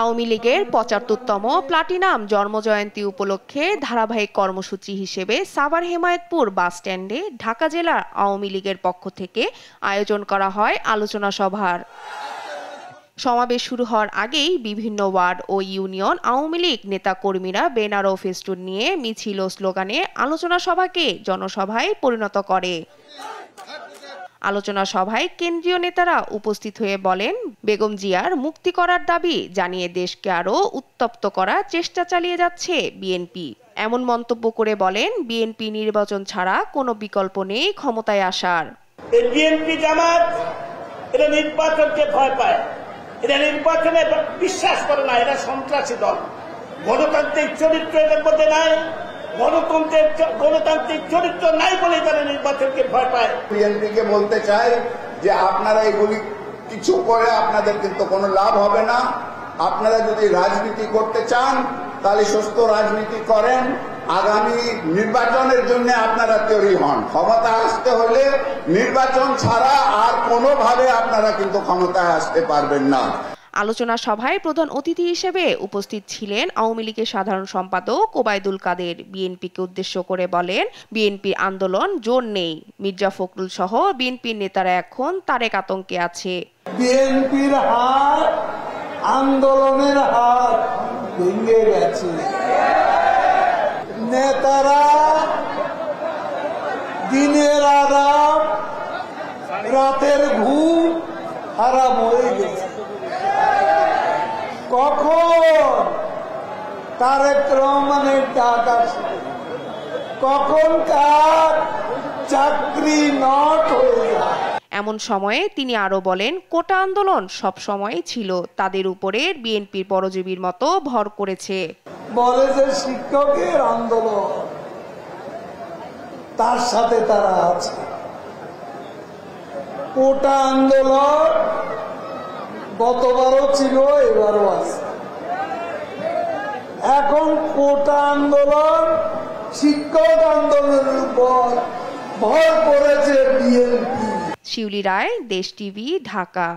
আওয়ামী লীগের ৭৫তম প্লাটিনাম জন্মজয়ন্তী উপলক্ষে ধারাবাহিক কর্মসূচি হিসেবে সাভার হেমায়েতপুর বাসস্ট্যান্ডে ঢাকা জেলা আওয়ামী লীগের পক্ষ থেকে আয়োজন করা হয় আলোচনা সভার। সমাবেশ শুরু হওয়ার আগেই বিভিন্ন ওয়ার্ড ও ইউনিয়ন আওয়ামী লীগ নেতাকর্মীরা ব্যানার ও ফেস্টুন নিয়ে মিছিল ও স্লোগানে আলোচনা সভাকে জনসভায় পরিণত করে। আলোচনা সভায় কেন্দ্রীয় নেতারা উপস্থিত হয়ে বলেন, বেগম জিয়ার মুক্তি করার দাবি জানিয়ে দেশকে আরও উত্তপ্ত করার চেষ্টা চালিয়ে যাচ্ছে বিএনপি। এমন মন্তব্য করে বলেন, বিএনপি নির্বাচন ছাড়া কোনো বিকল্প নেই ক্ষমতায় আসার। বিএনপি জামাত এরা নির্বাচনকে ভয় পায়, এরা নির্বাচনে বিশ্বাস করে না, এরা সন্ত্রাসী দল। গণতান্ত্রিক চরিত্র এদের মধ্যে নাই, গণতান্ত্রিক চরিত্র নাই বলে তারা নির্বাচনকে ভয় পায়। বিএনপিকে বলতে চাই যে আপনারা এগুলি কিছু করে আপনাদের কিন্তু কোনো লাভ হবে না। আপনারা যদি রাজনীতি করতে চান তাহলে সুস্থ রাজনীতি করেন। আগামী নির্বাচনের জন্য আপনারা তৈরি হন। ক্ষমতা আসতে হলে নির্বাচন ছাড়া আর কোনোভাবে আপনারা কিন্তু ক্ষমতায় আসতে পারবেন না। আলোচনা সভায় প্রধান অতিথি হিসেবে উপস্থিত ছিলেন আওয়ামী লীগের সাধারণ সম্পাদক ওবায়দুল কাদের। বিএনপিকে উদ্দেশ্য করে বলেন, বিএনপির আন্দোলন জোর নেই। মির্জা ফখরুল সহ বিএনপির নেতারা এখন তারেক আতঙ্কে আছে। বিএনপির হাত, আন্দোলনের হাত ভেঙে গেছে। নেতারা দিনের আরাম, রাতের ঘুম হারাম হয়ে গেছে। কখন তারেক রহমানের ডাক আসে, কখন কার চাকরি নট হয়ে যায়। এমন সময়ে তিনি আরো বলেন, কোটা আন্দোলন সব সময় ছিল, তাদের উপরে বিএনপির পরজীবীর মতো ভর করেছে। বলে যে শিক্ষকের আন্দোলন, তার সাথে তারা আছে। কোটা আন্দোলন গতবারও ছিল, এবারও আছে। এখন কোটা আন্দোলন শিক্ষক আন্দোলনের উপর ভর করেছে বিএনপি। শিউলি রায়, দেশ টিভি, ঢাকা।